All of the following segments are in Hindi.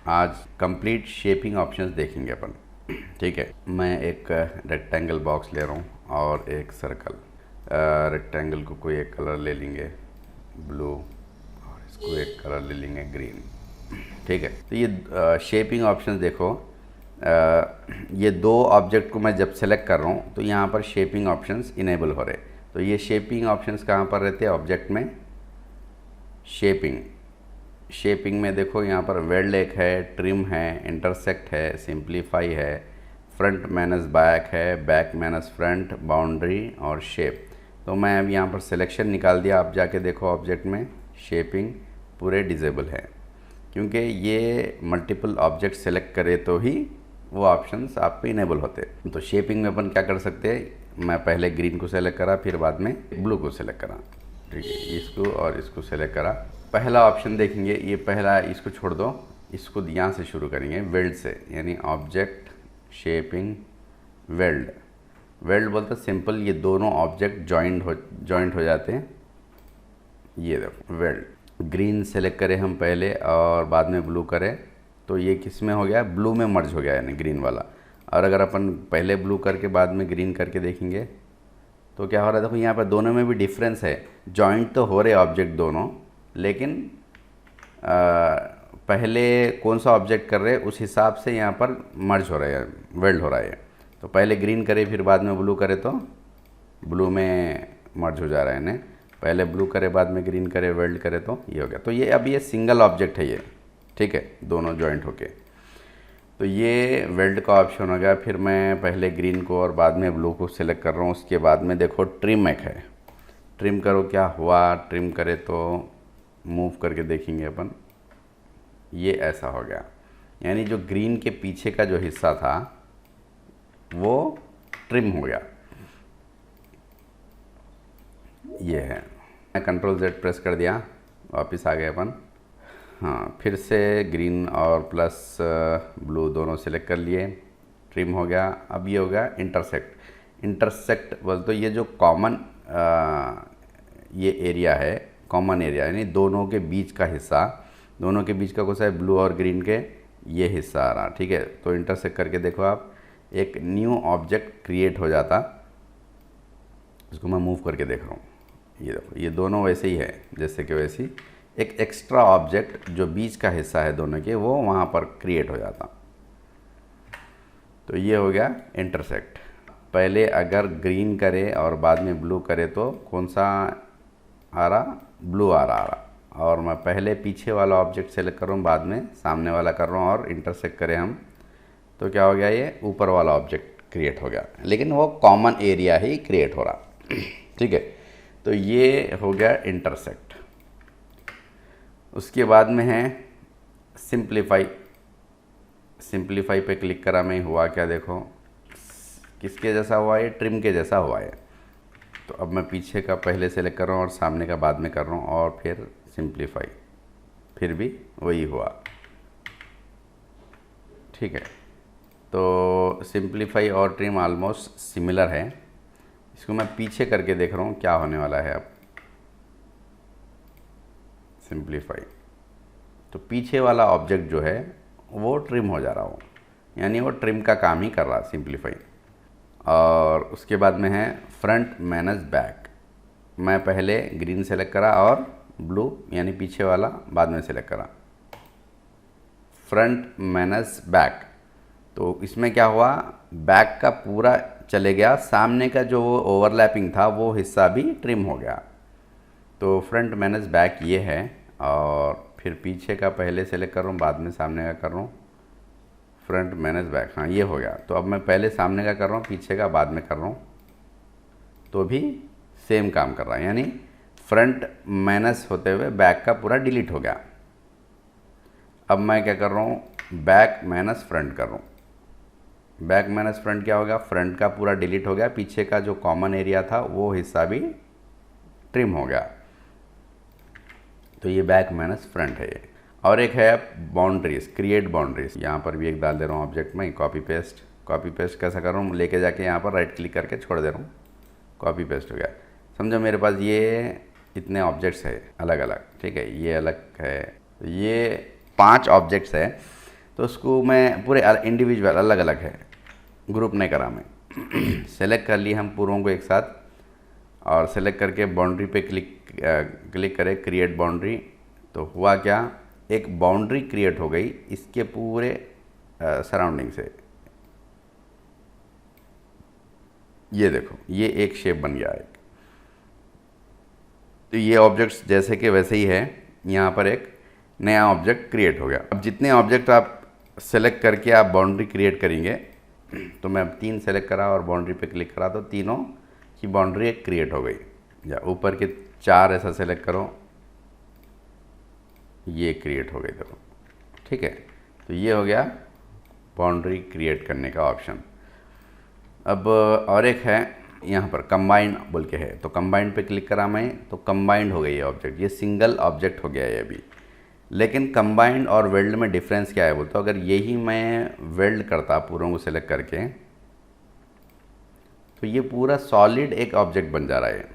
आज कंप्लीट शेपिंग ऑप्शंस देखेंगे अपन। ठीक है, मैं एक रेक्टेंगल बॉक्स ले रहा हूँ और एक सर्कल। रेक्टेंगल को कोई एक कलर ले लेंगे ब्लू और इसको एक कलर ले लेंगे ग्रीन। ठीक है, तो ये शेपिंग ऑप्शंस देखो। ये दो ऑब्जेक्ट को मैं जब सेलेक्ट कर रहा हूँ तो यहाँ पर शेपिंग ऑप्शंस इनेबल हो रहे। तो ये शेपिंग ऑप्शंस कहाँ पर रहते हैं? ऑब्जेक्ट में शेपिंग में देखो यहाँ पर वेल्ड एक है, ट्रिम है, इंटरसेक्ट है, सिंप्लीफाई है, फ्रंट माइनस बैक है, बैक माइनस फ्रंट, बाउंड्री और शेप। तो मैं अब यहाँ पर सिलेक्शन निकाल दिया। आप जाके देखो ऑब्जेक्ट में शेपिंग पूरे डिजेबल है, क्योंकि ये मल्टीपल ऑब्जेक्ट सेलेक्ट करे तो ही वो ऑप्शंस आप पे इनेबल होते। तो शेपिंग में अपन क्या कर सकते हैं? मैं पहले ग्रीन को सेलेक्ट करा, फिर बाद में ब्लू को सेलेक्ट करा। ठीक है, इसको और इसको सेलेक्ट करा। पहला ऑप्शन देखेंगे, ये पहला, इसको छोड़ दो, इसको यहाँ से शुरू करेंगे वेल्ड से, यानी ऑब्जेक्ट शेपिंग वेल्ड बोलते सिंपल। ये दोनों ऑब्जेक्ट जॉइंट हो जाते हैं। ये देखो वेल्ड। ग्रीन सेलेक्ट करें हम पहले और बाद में ब्लू करें तो ये किस में हो गया? ब्लू में मर्ज हो गया, यानी ग्रीन वाला। और अगर अपन पहले ब्लू करके बाद में ग्रीन करके देखेंगे तो क्या हो रहा है? देखो यहाँ पर दोनों में भी डिफरेंस है। जॉइंट तो हो रहे ऑब्जेक्ट दोनों, लेकिन पहले कौन सा ऑब्जेक्ट कर रहे हैं उस हिसाब से यहाँ पर मर्ज हो रहा है, वेल्ड हो रहा है। तो पहले ग्रीन करे फिर बाद में ब्लू करे तो ब्लू में मर्ज हो जा रहा है ना। पहले ब्लू करे बाद में ग्रीन करे, वेल्ड करे तो ये हो गया। तो ये अब ये सिंगल ऑब्जेक्ट है ये। ठीक है, दोनों जॉइंट होके। तो ये वेल्ड का ऑप्शन हो गया। फिर मैं पहले ग्रीन को और बाद में ब्लू को सिलेक्ट कर रहा हूँ। उसके बाद में देखो ट्रिम एक है, ट्रिम करो, क्या हुआ? ट्रिम करे तो मूव करके देखेंगे अपन, ये ऐसा हो गया। यानी जो ग्रीन के पीछे का जो हिस्सा था वो ट्रिम हो गया। ये है, मैं कंट्रोल Z प्रेस कर दिया, वापस आ गए अपन। हाँ, फिर से ग्रीन और प्लस ब्लू दोनों सिलेक्ट कर लिए, ट्रिम हो गया। अब ये हो गया इंटरसेक्ट बोल तो ये जो कॉमन ये एरिया है, कॉमन एरिया यानी दोनों के बीच का हिस्सा, दोनों के बीच का कौन सा है? ब्लू और ग्रीन के ये हिस्सा आ रहा। ठीक है, तो इंटरसेक्ट करके देखो आप, एक न्यू ऑब्जेक्ट क्रिएट हो जाता। इसको मैं मूव करके देख रहा हूँ, ये देखो ये दोनों वैसे ही है जैसे कि वैसी। एक एक्स्ट्रा ऑब्जेक्ट जो बीच का हिस्सा है दोनों के, वो वहाँ पर क्रिएट हो जाता। तो ये हो गया इंटरसेक्ट। पहले अगर ग्रीन करे और बाद में ब्लू करे तो कौन सा आ रहा? ब्लू आ रहा। और मैं पहले पीछे वाला ऑब्जेक्ट सेलेक्ट कर रहा हूँ, बाद में सामने वाला कर रहा हूँ और इंटरसेक्ट करें हम तो क्या हो गया? ये ऊपर वाला ऑब्जेक्ट क्रिएट हो गया, लेकिन वो कॉमन एरिया ही क्रिएट हो रहा। ठीक है, तो ये हो गया इंटरसेक्ट। उसके बाद में है सिंप्लीफाई पे क्लिक करा मैं, हुआ क्या देखो, किसके जैसा हुआ? ये ट्रिम के जैसा हुआ है। तो अब मैं पीछे का पहले सेलेक्ट कर रहा हूँ और सामने का बाद में कर रहा हूँ और फिर सिंप्लीफाई, फिर भी वही हुआ। ठीक है, तो सिंप्लीफाई और ट्रिम ऑलमोस्ट सिमिलर है। इसको मैं पीछे करके देख रहा हूँ क्या होने वाला है। अब सिंप्लीफाई, तो पीछे वाला ऑब्जेक्ट जो है वो ट्रिम हो जा रहा हो, यानी वो ट्रिम का काम ही कर रहा सिंप्लीफाई। और उसके बाद में है फ्रंट माइनस बैक। मैं पहले ग्रीन सेलेक्ट करा और ब्लू यानी पीछे वाला बाद में सेलेक्ट करा, फ्रंट माइनस बैक। तो इसमें क्या हुआ? बैक का पूरा चले गया, सामने का जो ओवरलैपिंग था वो हिस्सा भी ट्रिम हो गया। तो फ्रंट माइनस बैक ये है। और फिर पीछे का पहले सेलेक्ट कर रहा हूँ, बाद में सामने का कर रहा हूँ, फ्रंट माइनस बैक। हाँ, ये हो गया। तो अब मैं पहले सामने का कर रहा हूँ, पीछे का बाद में कर रहा हूँ, तो भी सेम काम कर रहा है, यानी फ्रंट माइनस होते हुए बैक का पूरा डिलीट हो गया। अब मैं क्या कर रहा हूँ? बैक माइनस फ्रंट कर रहा हूँ। बैक माइनस फ्रंट क्या हो गया? फ्रंट का पूरा डिलीट हो गया, पीछे का जो कॉमन एरिया था वो हिस्सा भी ट्रिम हो गया। तो ये बैक माइनस फ्रंट है ये। और एक है बाउंड्रीज, क्रिएट बाउंड्रीज। यहाँ पर भी एक डाल दे रहा हूँ ऑब्जेक्ट में, कॉपी पेस्ट कैसा कर रहा हूँ? लेके जाके यहाँ पर राइट क्लिक करके छोड़ दे रहा हूँ, कॉपी पेस्ट हो गया। समझो मेरे पास ये इतने ऑब्जेक्ट्स है अलग अलग। ठीक है, ये अलग है, ये 5 ऑब्जेक्ट्स है। तो उसको मैं पूरे इंडिविजुअल अलग अलग है, ग्रुप नहीं करा मैं। सेलेक्ट कर लिए हम पूरों को एक साथ, और सेलेक्ट करके बाउंड्री पे क्लिक करें, क्रिएट बाउंड्री। तो हुआ क्या, एक बाउंड्री क्रिएट हो गई इसके पूरे सराउंडिंग से। ये देखो, ये एक शेप बन गया एक। तो ये ऑब्जेक्ट्स जैसे कि वैसे ही है, यहाँ पर एक नया ऑब्जेक्ट क्रिएट हो गया। अब जितने ऑब्जेक्ट आप सेलेक्ट करके आप बाउंड्री क्रिएट करेंगे, तो मैं अब 3 सेलेक्ट करा और बाउंड्री पे क्लिक करा तो तीनों की बाउंड्री एक क्रिएट हो गई। या ऊपर के 4 ऐसा सेलेक्ट करो, ये क्रिएट हो गई देखो, ठीक है। तो ये हो गया बाउंड्री क्रिएट करने का ऑप्शन। अब और एक है यहाँ पर कंबाइन बोल के है, तो कंबाइंड पे क्लिक करा मैं तो कंबाइंड हो गई ये ऑब्जेक्ट, ये सिंगल ऑब्जेक्ट हो गया है अभी। लेकिन कंबाइंड और वेल्ड में डिफरेंस क्या है बोलते, तो अगर यही मैं वेल्ड करता पूरों को सेलेक्ट करके, तो ये पूरा सॉलिड एक ऑब्जेक्ट बन जा रहा है।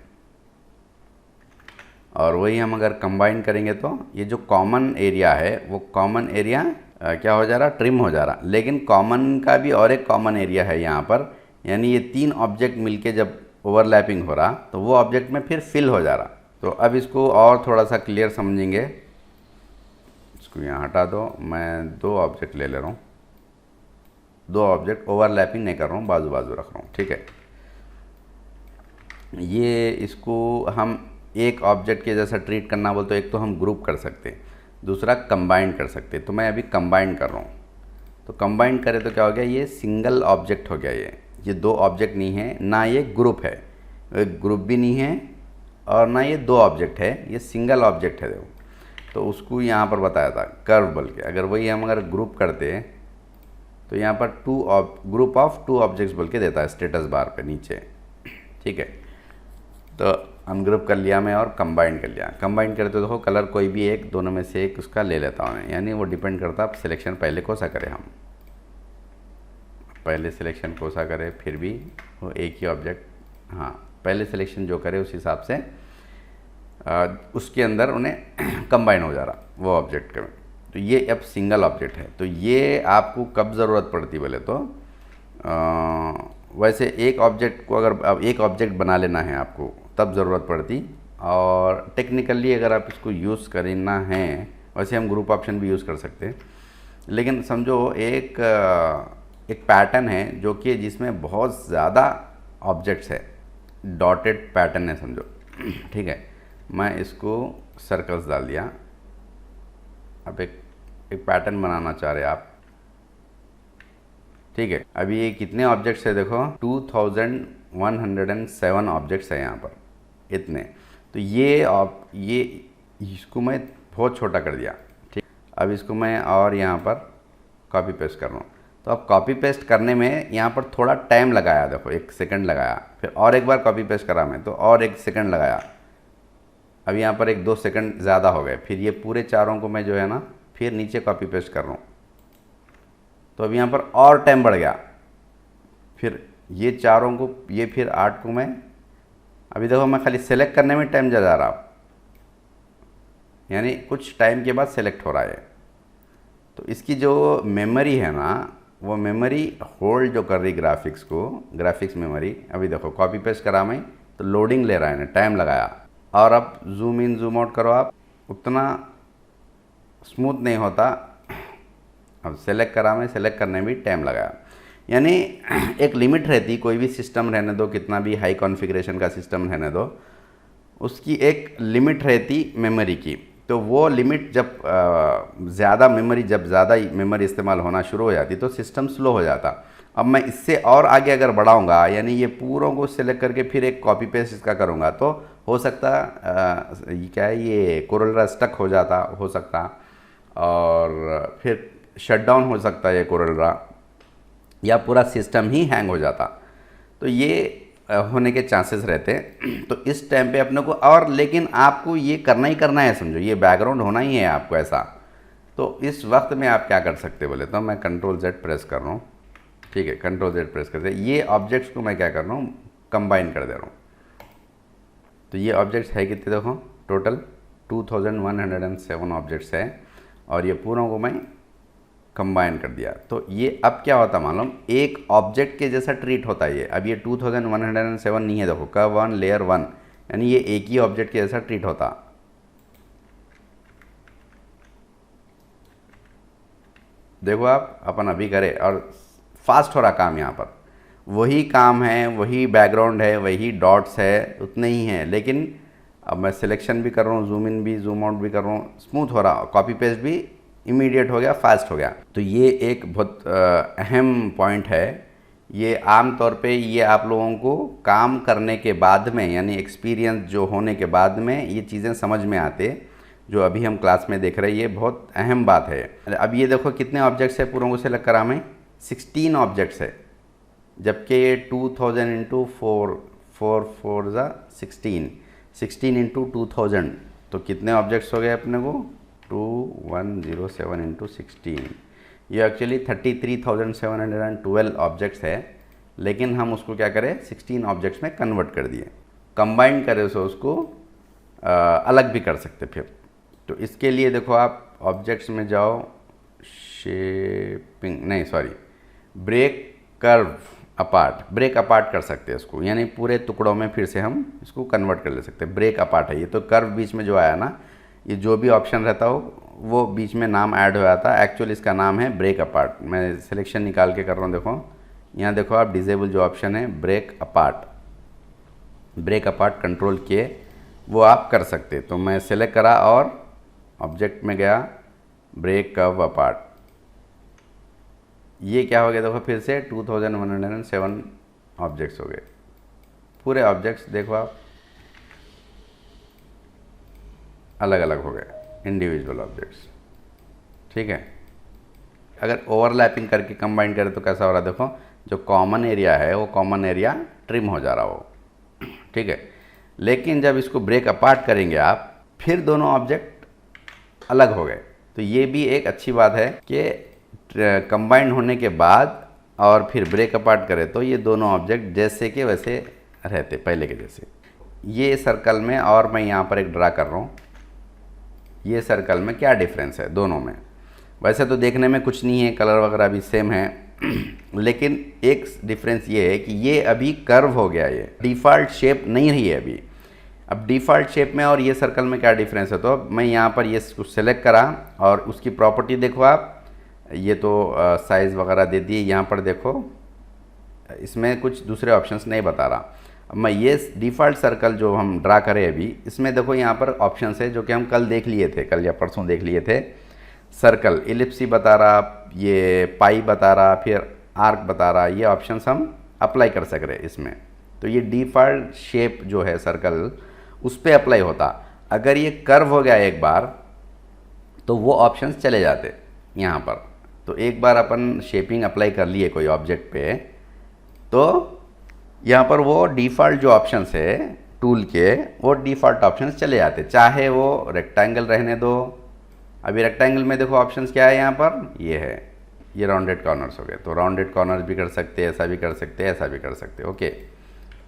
और वही हम अगर कंबाइन करेंगे तो ये जो कॉमन एरिया है वो कॉमन एरिया क्या हो जा रहा, ट्रिम हो जा रहा। लेकिन कॉमन का भी और एक कॉमन एरिया है यहाँ पर, यानी ये 3 ऑब्जेक्ट मिलके जब ओवरलैपिंग हो रहा तो वो ऑब्जेक्ट में फिर फिल हो जा रहा। तो अब इसको और थोड़ा सा क्लियर समझेंगे, इसको यहाँ हटा दो, मैं 2 ऑब्जेक्ट ले रहा हूँ, 2 ऑब्जेक्ट ओवरलैपिंग नहीं कर रहा हूँ, बाजू बाजू रख रहा हूँ, ठीक है। ये इसको हम एक ऑब्जेक्ट के जैसा ट्रीट करना बोलते, एक तो हम ग्रुप कर सकते, दूसरा कंबाइन कर सकते। तो मैं अभी कंबाइन कर रहा हूँ, तो कंबाइन करें तो क्या हो गया, ये सिंगल ऑब्जेक्ट हो गया। ये 2 ऑब्जेक्ट नहीं है, ना ये ग्रुप है, एक ग्रुप भी नहीं है, और ना ये 2 ऑब्जेक्ट है, ये सिंगल ऑब्जेक्ट है देखो। तो उसको यहाँ पर बताया था कर्व बोल के, अगर वही हम अगर ग्रुप करते तो यहाँ पर ग्रुप ऑफ 2 ऑब्जेक्ट्स बोल के देता है स्टेटस बार पे नीचे, ठीक है। तो अनग्रुप कर लिया मैं और कंबाइन कर लिया। कंबाइन करते देखो कलर कोई भी एक, दोनों में से एक उसका ले लेता हूँ, यानी वो डिपेंड करता है सिलेक्शन पहले कौन सा करें हम, पहले सिलेक्शन कौन सा करें, फिर भी वो एक ही ऑब्जेक्ट, हाँ पहले सिलेक्शन जो करे उस हिसाब से उसके अंदर उन्हें कंबाइन हो जा रहा वो ऑब्जेक्ट का। तो ये अब सिंगल ऑब्जेक्ट है। तो ये आपको कब ज़रूरत पड़ती बोले तो वैसे एक ऑब्जेक्ट को अगर अब एक ऑब्जेक्ट बना लेना है आपको तब ज़रूरत पड़ती, और टेक्निकली अगर आप इसको यूज़ करना है, वैसे हम ग्रुप ऑप्शन भी यूज़ कर सकते हैं। लेकिन समझो एक पैटर्न है जो कि जिसमें बहुत ज़्यादा ऑब्जेक्ट्स है, डॉटेड पैटर्न है समझो, ठीक है। मैं इसको सर्कल्स डाल दिया। अब एक पैटर्न बनाना चाह रहे आप, ठीक है। अभी ये कितने ऑब्जेक्ट्स है देखो, 2107 ऑब्जेक्ट्स है यहाँ पर, इतने। तो ये इसको मैं बहुत छोटा कर दिया, ठीक। अब इसको मैं और यहाँ पर कॉपी पेस्ट कर रहा हूँ। तो अब कॉपी पेस्ट करने में यहाँ पर थोड़ा टाइम लगाया, देखो 1 सेकंड लगाया, फिर और एक बार कॉपी पेस्ट करा मैं तो और 1 सेकंड लगाया। अब यहाँ पर 1-2 सेकंड ज़्यादा हो गए। फिर ये पूरे चारों को मैं जो है ना फिर नीचे कॉपी पेस्ट कर रहा हूँ, तो अब यहाँ पर और टाइम बढ़ गया। फिर ये चारों को, ये फिर 8 को मैं, अभी देखो मैं खाली सेलेक्ट करने में टाइम जा रहा, यानी कुछ टाइम के बाद सेलेक्ट हो रहा है। तो इसकी जो मेमोरी है ना, वो मेमोरी होल्ड जो कर रही ग्राफिक्स को, ग्राफिक्स मेमोरी, अभी देखो कॉपी पेस्ट करा मैं तो लोडिंग ले रहा है ना, टाइम लगाया। और अब जूम इन जूम आउट करो आप, उतना स्मूथ नहीं होता। अब सेलेक्ट करा मैं, सेलेक्ट करने में भी टाइम लगाया। यानी एक लिमिट रहती, कोई भी सिस्टम रहने दो, कितना भी हाई कॉन्फ़िगरेशन का सिस्टम रहने दो, उसकी एक लिमिट रहती मेमोरी की। तो वो लिमिट जब ज़्यादा मेमोरी इस्तेमाल होना शुरू हो जाती तो सिस्टम स्लो हो जाता। अब मैं इससे और आगे अगर बढ़ाऊँगा, यानी ये पूरों को सिलेक्ट करके फिर एक कॉपी पेस्ट इसका करूँगा, तो हो सकता क्या है, ये कोरोलेड्रा स्टक हो जाता, हो सकता, और फिर शट डाउन हो सकता है ये कोरोलेड्रा, या पूरा सिस्टम ही हैंग हो जाता। तो ये होने के चांसेस रहते हैं। तो इस टाइम पे अपने को, और लेकिन आपको ये करना ही करना है, समझो ये बैकग्राउंड होना ही है आपको ऐसा। तो इस वक्त में आप क्या कर सकते बोले तो मैं Ctrl+Z प्रेस कर रहा हूँ, ठीक है। Ctrl+Z प्रेस करते ये ऑब्जेक्ट्स को मैं क्या कर रहा हूँ, कंबाइन कर दे रहा हूँ। तो ये ऑब्जेक्ट्स है कितने देखो, टोटल 2107 ऑब्जेक्ट्स है, और ये पूरों को मैं कंबाइन कर दिया। तो ये अब क्या होता मालूम, एक ऑब्जेक्ट के जैसा ट्रीट होता है ये। अब ये 2107 नहीं है, देखो कर्व 1 लेयर 1, यानी ये एक ही ऑब्जेक्ट के जैसा ट्रीट होता। देखो आप, अपन अभी करें और फास्ट हो रहा काम, यहाँ पर वही काम है, वही बैकग्राउंड है, वही डॉट्स है, उतने ही हैं, लेकिन अब मैं सिलेक्शन भी कर रहा हूँ, जूम इन भी जूम आउट भी कर रहा हूँ, स्मूथ हो रहा, कॉपी पेस्ट भी इमीडिएट हो गया, फास्ट हो गया। तो ये एक बहुत अहम पॉइंट है। ये आम तौर पे ये आप लोगों को काम करने के बाद में, यानी एक्सपीरियंस जो होने के बाद में ये चीज़ें समझ में आते, जो अभी हम क्लास में देख रहे हैं, ये बहुत अहम बात है। अब ये देखो कितने ऑब्जेक्ट्स है, पूरों को सेलेक्ट करा मैं, 16 ऑब्जेक्ट्स है, जबकि ये 2000 इंटू 4 ज़ा 16 इंटू 2000, तो कितने ऑब्जेक्ट्स हो गए अपने को, 2107 इंटू 16, ये एक्चुअली 33,712 ऑब्जेक्ट्स है, लेकिन हम उसको क्या करें, 16 ऑब्जेक्ट्स में कन्वर्ट कर दिए। कंबाइन करें तो उसको अलग भी कर सकते फिर। तो इसके लिए देखो आप ऑब्जेक्ट्स में जाओ, शेपिंग नहीं sorry break curve apart, break apart कर सकते हैं इसको, यानी पूरे टुकड़ों में फिर से हम इसको कन्वर्ट कर ले सकते हैं। ब्रेक अपार्ट है ये, तो कर्व बीच में जो आया ना, ये जो भी ऑप्शन रहता हो वो बीच में नाम ऐड हो जाता है, एक्चुअली इसका नाम है ब्रेक अपार्ट। मैं सिलेक्शन निकाल के कर रहा हूँ, देखो यहाँ देखो आप, डिजेबल जो ऑप्शन है break apart, break apart control किए वो आप कर सकते। तो मैं सेलेक्ट करा और ऑब्जेक्ट में गया, ब्रेक कर्व अपार्ट, ये क्या हो गया देखो, फिर से 2107 ऑब्जेक्ट्स हो गए, पूरे ऑब्जेक्ट्स देखो आप अलग अलग हो गए, इंडिविजुअल ऑब्जेक्ट्स। ठीक है, अगर ओवरलैपिंग करके कंबाइन करें तो कैसा हो रहा है, देखो जो कॉमन एरिया है वो कॉमन एरिया ट्रिम हो जा रहा हो। ठीक है, लेकिन जब इसको ब्रेक अपार्ट करेंगे आप, फिर दोनों ऑब्जेक्ट अलग हो गए। तो ये भी एक अच्छी बात है कि कंबाइन होने के बाद और फिर ब्रेक अपार्ट करें तो ये दोनों ऑब्जेक्ट जैसे के वैसे रहते, पहले के जैसे। ये सर्कल में, और मैं यहाँ पर एक ड्रा कर रहा हूँ, ये सर्कल में क्या डिफरेंस है दोनों में। वैसे तो देखने में कुछ नहीं है, कलर वगैरह भी सेम है लेकिन एक डिफरेंस ये है कि ये अभी कर्व हो गया, ये डिफ़ॉल्ट शेप नहीं रही है अभी। अब डिफ़ॉल्ट शेप में और ये सर्कल में क्या डिफरेंस है, तो मैं यहाँ पर ये सेलेक्ट करा और उसकी प्रॉपर्टी देखो आप, ये तो साइज़ वगैरह दे दिए। यहाँ पर देखो इसमें कुछ दूसरे ऑप्शंस नहीं बता रहा। अब मैं ये डिफ़ॉल्ट सर्कल जो हम ड्रा करें अभी, इसमें देखो यहाँ पर ऑप्शंस है जो कि हम कल देख लिए थे, कल या परसों देख लिए थे। सर्कल, इलिप्सी बता रहा, ये पाई बता रहा, फिर आर्क बता रहा, ये ऑप्शंस हम अप्लाई कर सक रहे इसमें। तो ये डिफ़ॉल्ट शेप जो है सर्कल, उस पर अप्लाई होता। अगर ये कर्व हो गया एक बार तो वो ऑप्शंस चले जाते यहाँ पर। तो एक बार अपन शेपिंग अप्लाई कर लिए कोई ऑब्जेक्ट पे, तो यहाँ पर वो डिफ़ॉल्ट जो ऑप्शंस है टूल के, वो डिफ़ॉल्ट ऑप्शंस चले जाते, चाहे वो रेक्टेंगल रहने दो। अभी रेक्टेंगल में देखो ऑप्शंस क्या है यहाँ पर, ये है, ये राउंडेड कॉर्नर्स हो गए, तो राउंडेड कॉर्नर्स भी कर सकते हैं, ऐसा भी कर सकते हैं, ऐसा भी कर सकते हैं। ओके,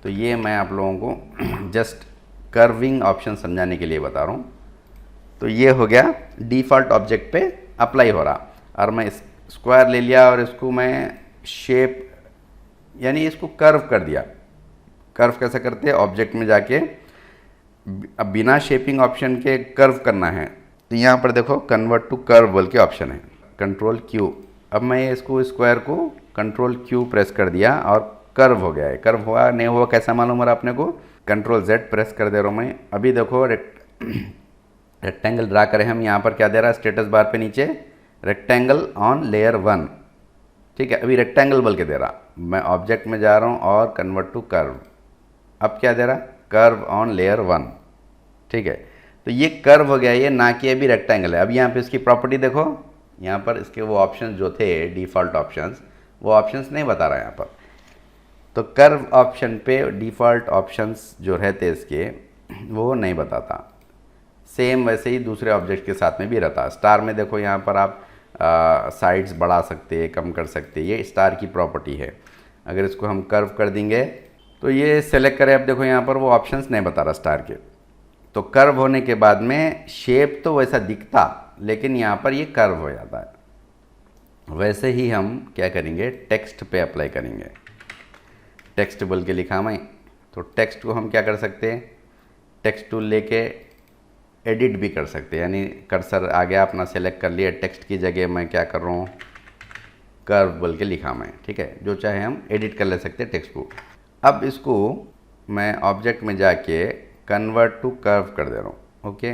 तो ये मैं आप लोगों को जस्ट कर्विंग ऑप्शन समझाने के लिए बता रहा हूँ। तो ये हो गया डिफ़ॉल्ट ऑब्जेक्ट पे अप्लाई हो रहा। और मैं स्क्वायर ले लिया और इसको मैं शेप, यानी इसको कर्व कर दिया। कर्व कैसे करते हैं, ऑब्जेक्ट में जाके अब बिना शेपिंग ऑप्शन के कर्व करना है, तो यहाँ पर देखो कन्वर्ट टू कर्व बोल के ऑप्शन है, कंट्रोल क्यू। अब मैं इसको स्क्वायर को कंट्रोल क्यू प्रेस कर दिया और कर्व हो गया है। कर्व हुआ नहीं हुआ कैसा मालूम हो रहा अपने को, कंट्रोल जेड प्रेस कर दे रहा हूँ मैं। अभी देखो रेक्टेंगल ड्रा करें हम, यहाँ पर क्या दे रहा है, स्टेटस बार पे नीचे रेक्टेंगल ऑन लेयर 1। ठीक है, अभी रेक्टेंगल बोल के दे रहा। मैं ऑब्जेक्ट में जा रहा हूँ और कन्वर्ट टू कर्व, अब क्या दे रहा, कर्व ऑन लेयर 1। ठीक है, तो ये कर्व हो गया ये, ना कि अभी रेक्टेंगल है। अब यहाँ पे इसकी प्रॉपर्टी देखो, यहाँ पर इसके वो ऑप्शन जो थे डिफ़ॉल्ट ऑप्शंस, वो ऑप्शंस नहीं बता रहा है यहाँ पर। तो कर्व ऑप्शन पे डिफ़ॉल्ट ऑप्शंस जो रहते इसके वो नहीं बताता। सेम वैसे ही दूसरे ऑब्जेक्ट के साथ में भी रहता। स्टार में देखो यहाँ पर आप साइड्स बढ़ा सकते हैं, कम कर सकते हैं, ये स्टार की प्रॉपर्टी है। अगर इसको हम कर्व कर देंगे तो ये सेलेक्ट करें, अब देखो यहाँ पर वो ऑप्शंस नहीं बता रहा स्टार के। तो कर्व होने के बाद में शेप तो वैसा दिखता, लेकिन यहाँ पर ये कर्व हो जाता है। वैसे ही हम क्या करेंगे, टेक्स्ट पे अप्लाई करेंगे। टेक्स्ट बोल के लिखा मैं, तो टेक्स्ट को हम क्या कर सकते हैं, टेक्स्ट टूल लेके एडिट भी कर सकते हैं, यानी कर्सर आ गया अपना, सेलेक्ट कर लिया, टेक्स्ट की जगह मैं क्या कर रहा हूँ, कर्व बोल के लिखा मैं, ठीक है। जो चाहे हम एडिट कर ले सकते हैं टेक्स्ट को। अब इसको मैं ऑब्जेक्ट में जाके कन्वर्ट टू कर्व कर दे रहा हूँ, ओके।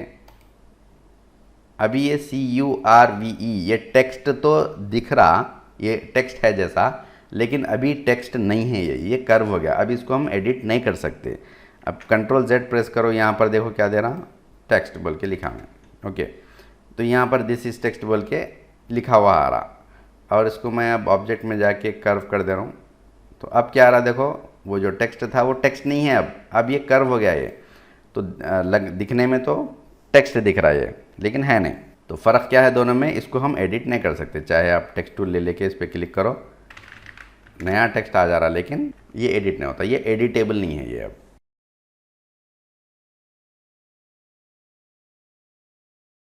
अभी ये CURVE ये टेक्स्ट तो दिख रहा, ये टेक्स्ट है जैसा, लेकिन अभी टेक्स्ट नहीं है, ये कर्व हो गया। अभी इसको हम एडिट नहीं कर सकते। अब Ctrl Z प्रेस करो, यहाँ पर देखो क्या दे रहा, टेक्स्ट बोल के लिखा मैं, ओके। तो यहाँ पर दिस इज टेक्स्ट बोल के लिखा हुआ आ रहा, और इसको मैं अब ऑब्जेक्ट में जाके कर्व कर दे रहा हूँ। तो अब क्या आ रहा, देखो वो जो टेक्स्ट था वो टेक्स्ट नहीं है, अब ये कर्व हो गया। ये तो दिखने में तो टेक्स्ट दिख रहा है ये, लेकिन है नहीं। तो फ़र्क क्या है दोनों में, इसको हम एडिट नहीं कर सकते। चाहे आप टेक्स्ट टूल ले लेके इस पर क्लिक करो, नया टेक्स्ट आ जा रहा, लेकिन ये एडिट नहीं होता, ये एडिटेबल नहीं है ये अब।